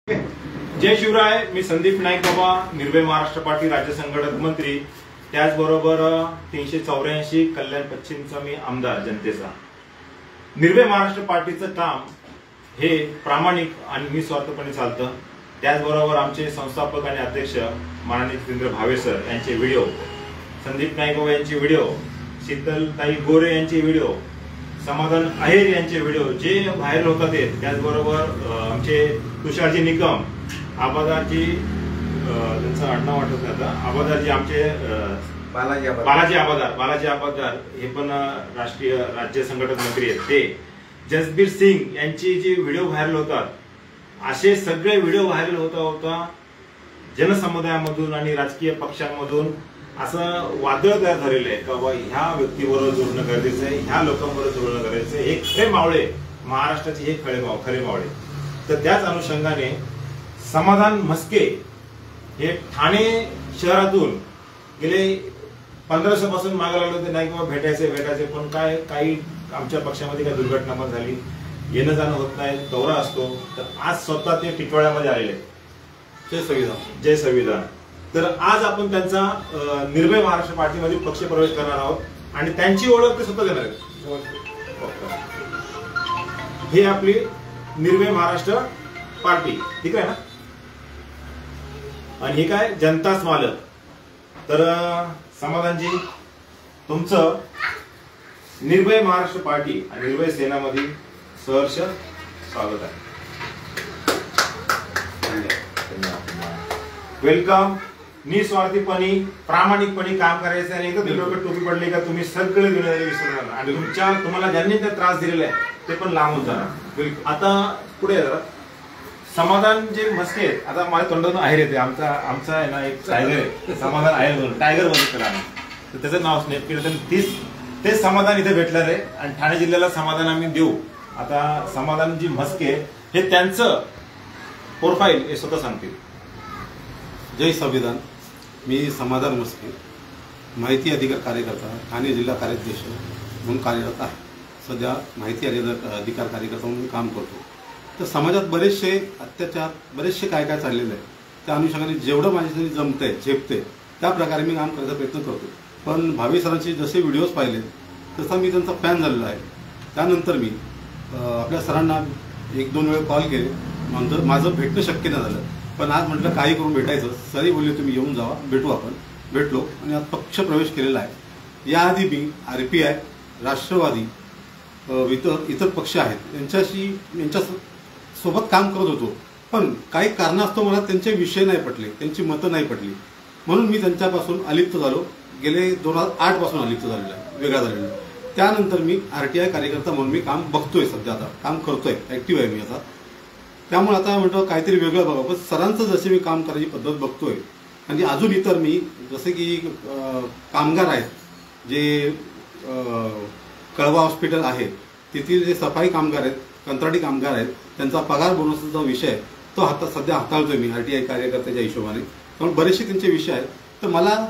जय शिवराय। मी संदीप नाईक बाबा, निर्भय महाराष्ट्र पार्टी राज्य संघटक मंत्री, त्याचबरोबर 384 कल्याण पश्चिमचा मी आमदार जनतेचा। निर्भय महाराष्ट्र पार्टीचं काम हे प्रामाणिक आणि निस्वार्थपणे चालतं। त्याचबरोबर आमचे संस्थापक आणि अध्यक्ष माननीय जितेंद्र भावे सर यांचे व्हिडिओ, संदीप नाईक बाबा यांचे व्हिडिओ, शीतलताई गोरे यांचे व्हिडिओ, समाधान आहेर यांचे व्हिडिओ जे व्हायरल होतात ते, त्याचबरोबर आमचे तुषारजी निकम, आबादारजी, त्यांचं आडनाव आठवत नाही आता, आबादारजी आमचे बालाजी आबादार हे पण राष्ट्रीय राज्य संघटक मंत्री आहेत, ते जसबीर सिंग यांची जे व्हिडिओ व्हायरल होतात, असे सगळे व्हिडिओ व्हायरल होता जनसमुदायामधून आणि राजकीय पक्षांमधून असं वादळ तयार झालेलं आहे का बाबा ह्या व्यक्तीबरोबर जोडणं गरजेचं आहे, ह्या लोकांबरोबर जोडणं गरजेचं आहे, हे खरे मावळे महाराष्ट्राचे, हे खरे मावळे। तर त्याच अनुषंगाने समाधान म्हस्के हे ठाणे शहरातून गेले 15 वर्षापासून मागे लागले होते, नाही किंवा भेटायचे, पण काय काही आमच्या पक्षामध्ये काही दुर्घटना पण झाली, येणं जाणं होत नाही, दौरा असतो, तर आज स्वतः ते टिटवाळ्यामध्ये आलेले। जय संविधान। तर आज आपण त्यांचा निर्भय महाराष्ट्र पार्टीमध्ये पक्ष प्रवेश करणार आहोत आणि त्यांची ओळख ते स्वतः देणार आहेत। हे आपली निर्भय महाराष्ट्र पार्टी, ठीक आहे ना, आणि हे काय जनताच मालक। तर समाधानजी, तुमचं निर्भय महाराष्ट्र पार्टी आणि निर्भय सेनामध्ये सहर्ष स्वागत आहे। वेलकम। निस्वार्थीपणे प्रामाणिकपणे काम करायचं आणि एकदा डोक्यात टोपी पडली का तुम्ही सगळे दुनियादारी विसरणार आणि तुम्हाला ज्यांनी त्या त्रास दिलेला आहे ते पण लांबून जाणार। आता पुढे जरा समाधान जे म्हस्के आहेत, आता माझ्या तोंडातून आहेर येते, आमचा आहे ना एक टायगर आहे, समाधान आहेर म्हणून, टायगर बनवलं आम्ही, तर त्याचं नाव स्नेप केलं, तेच समाधान इथे भेटणार आहे आणि ठाणे जिल्ह्याला समाधान आम्ही देऊ। आता समाधान जी म्हस्के हे त्यांचं प्रोफाईल हे स्वतः सांगतील। जय संविधान। मी समाधान म्हस्के, माहिती अधिकार कार्यकर्ता, ठाणे जिल्हा कार्याध्यक्ष म्हणून कार्यरत आहे। सध्या माहिती अधिकार कार्यकर्ता म्हणून काम करतो। तर समाजात बरेचसे अत्याचार, बरेचसे काय चाललेलं आहे, त्या अनुषंगाने जेवढं माझ्यासाठी जमतंय, झेपते त्या प्रकारे मी काम करायचा प्रयत्न करतो। पण भावे सरांचे जसे व्हिडिओज पाहिले तसा मी त्यांचा फॅन झालेला आहे। त्यानंतर मी आपल्या सरांना 1-2 वेळा कॉल केले, माझं भेटणं शक्य नाही झालं, पण आज म्हटलं काही करून भेटायचं। सरी बोलले तुम्ही येऊन जावा, भेटू। आपण भेटलो आणि आज पक्ष प्रवेश केलेला आहे। याआधी मी RPI, राष्ट्रवादी, इतर पक्ष आहेत यांच्या सोबत काम करत होतो, पण काही कारणास्तव मला त्यांचे विषय नाही पटले, त्यांची मतं नाही पटली, म्हणून मी त्यांच्यापासून अलिप्त झालो। गेले 2008 पासून अलिप्त झालेला आहे, वेगळा झालेला आहे। त्यानंतर मी RTI कार्यकर्ता म्हणून मी काम बघतोय, सध्या आता काम करतोय, ऍक्टिव्ह आहे मी आता। त्यामुळे आता म्हणतो काहीतरी वेगळं बघा, पण सरांचं जसे मी काम करायची पद्धत बघतोय आणि अजून इतर मी जसे की कामगार आहेत, जे कळवा हॉस्पिटल आहे तेथील जे सफाई कामगार आहेत, कंत्राटी कामगार आहेत, त्यांचा पगार बोनसचा विषय तो सध्या हाताळतोय मी RTI कार्यकर्त्याच्या हिशोबाने। कारण बरेचसे त्यांचे विषय आहेत, तर मला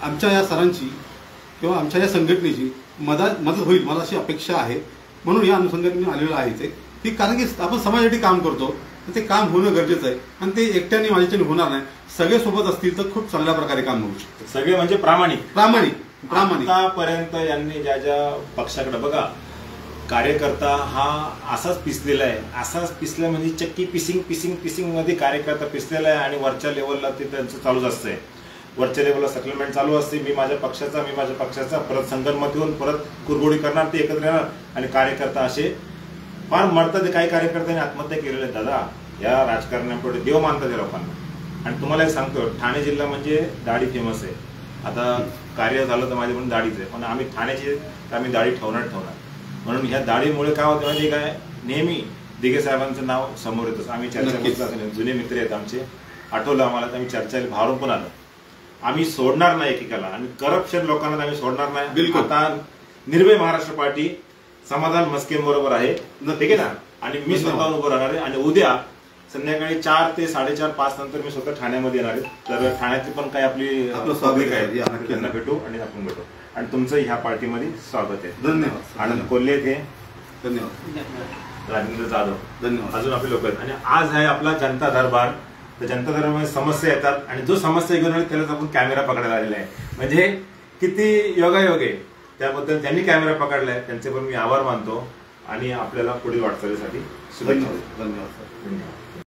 आमच्या या सरांची किंवा आमच्या या संघटनेची मदत होईल मला अशी अपेक्षा आहे, म्हणून या अनुषंगाने मी आलेलो आहे ते, कारण की आपण समाजासाठी काम करतो, तर ते काम होणं गरजेचं आहे आणि ते एकट्याने माझ्याच्याने होणार नाही, सगळे सोबत असतील तर खूप चांगल्या प्रकारे काम होऊ शकतं। सगळे म्हणजे प्रामाणिक। आतापर्यंत यांनी ज्या पक्षाकडे बघा, कार्यकर्ता हा असाच पिसलेला आहे, असाच पिसला म्हणजे चक्की पिसिंग मध्ये कार्यकर्ता पिसलेला आहे आणि वरच्या लेवलला ते त्यांचं चालूच असतंय, वरच्या लेवलला सेटलमेंट चालू असते, मी माझ्या पक्षाचा, परत संगनमत येऊन परत कुरगोडी करणार, ते एकत्र येणार आणि कार्यकर्ता असे फार मरतात। काही कार्यकर्त्यांनी आत्महत्या केलेल्या आहेत दादा, या राजकारणापुढे देव मानतात या लोकांना। आणि तुम्हाला एक सांगतो, ठाणे जिल्हा म्हणजे दाढी फेमस आहे। आता कार्य झालं तर माझे म्हणून दाढीच आहे, पण आम्ही ठाण्याचे आम्ही दाढी ठेवणार, म्हणून ह्या दाढीमुळे काय होतं म्हणजे काय, नेहमी दिघे साहेबांचं नाव समोर येतच, आम्ही चर्चा, जुने मित्र आहेत आमचे, आठवलं आम्हाला तर आम्ही चर्चा भारून पण आलं, आम्ही सोडणार नाही एकेकाला, आणि करप्शन लोकांना आम्ही सोडणार नाही। बिलकुल। आता निर्भय महाराष्ट्र पार्टी समाधान म्हस्के बरोबर आहे, ठीक आहे ना, आणि मी स्वतः उभं राहणार आहे। आणि उद्या संध्याकाळी 4 ते 4:30-5 नंतर मी स्वतः ठाण्यामध्ये येणार आहे, तर ठाण्याची पण काही आपली पब्लिक आहे, त्यांना भेटू आणि आपण भेटू, आणि तुमचं ह्या पार्टीमध्ये स्वागत आहे। धन्यवाद। आनंद कोल्हे थे, धन्यवाद। राजेंद्र जाधव, धन्यवाद. अजून आपले लोक आहेत. आणि आज आहे आपला जनता दरबार. तर जनता दरबारमध्ये समस्या येतात आणि जो समस्या घेऊन आले त्यालाच आपण कॅमेरा पकडायला आलेला आहे. म्हणजे किती योगायोग आहे. त्याबद्दल ज्यांनी कॅमेरा पकडलाय त्यांचे पण मी आभार मानतो आणि आपल्याला पुढील वाटचालीसाठी शुभेच्छा. धन्यवाद. धन्यवाद.